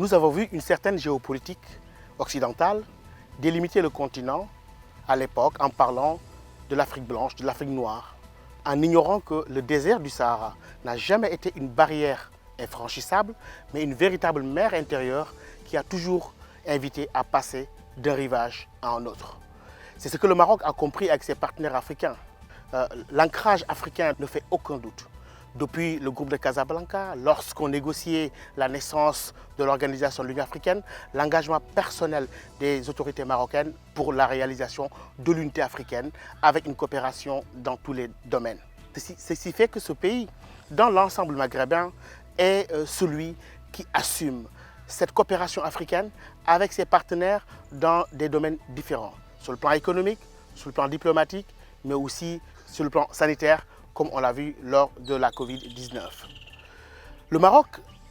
Nous avons vu une certaine géopolitique occidentale délimiter le continent à l'époque en parlant de l'Afrique blanche, de l'Afrique noire, en ignorant que le désert du Sahara n'a jamais été une barrière infranchissable, mais une véritable mer intérieure qui a toujours invité à passer d'un rivage à un autre. C'est ce que le Maroc a compris avec ses partenaires africains. L'ancrage africain ne fait aucun doute. Depuis le groupe de Casablanca, lorsqu'on négociait la naissance de l'organisation de l'Union africaine, l'engagement personnel des autorités marocaines pour la réalisation de l'unité africaine avec une coopération dans tous les domaines. Ceci fait que ce pays, dans l'ensemble maghrébin, est celui qui assume cette coopération africaine avec ses partenaires dans des domaines différents, sur le plan économique, sur le plan diplomatique, mais aussi sur le plan sanitaire, comme on l'a vu lors de la Covid-19. Le Maroc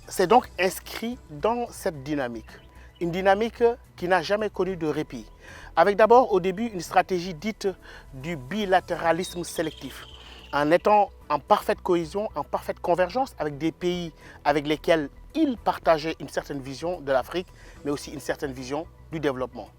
s'est donc inscrit dans cette dynamique, une dynamique qui n'a jamais connu de répit, avec d'abord au début une stratégie dite du bilatéralisme sélectif, en étant en parfaite cohésion, en parfaite convergence avec des pays avec lesquels il partageait une certaine vision de l'Afrique, mais aussi une certaine vision du développement.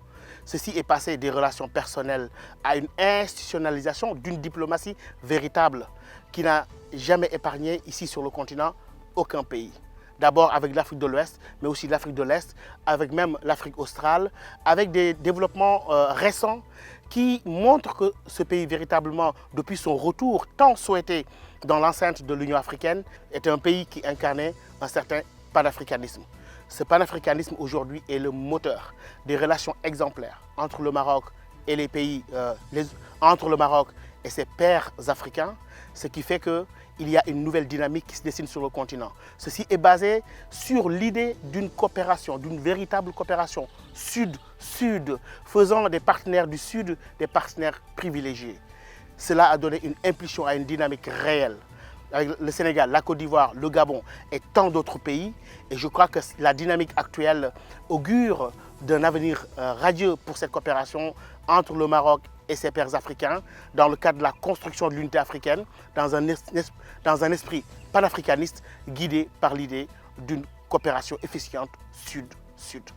Ceci est passé des relations personnelles à une institutionnalisation d'une diplomatie véritable qui n'a jamais épargné ici sur le continent aucun pays. D'abord avec l'Afrique de l'Ouest, mais aussi l'Afrique de l'Est, avec même l'Afrique australe, avec des développements récents qui montrent que ce pays véritablement, depuis son retour tant souhaité dans l'enceinte de l'Union africaine, est un pays qui incarnait un certain panafricanisme. Ce panafricanisme aujourd'hui est le moteur des relations exemplaires entre le Maroc et les pays, entre le Maroc et ses pairs africains, ce qui fait qu'il y a une nouvelle dynamique qui se dessine sur le continent. Ceci est basé sur l'idée d'une coopération, d'une véritable coopération Sud-Sud, faisant des partenaires du Sud des partenaires privilégiés. Cela a donné une impulsion à une dynamique réelle avec le Sénégal, la Côte d'Ivoire, le Gabon et tant d'autres pays. Et je crois que la dynamique actuelle augure d'un avenir radieux pour cette coopération entre le Maroc et ses pairs africains dans le cadre de la construction de l'unité africaine, dans un esprit panafricaniste guidé par l'idée d'une coopération efficiente Sud-Sud.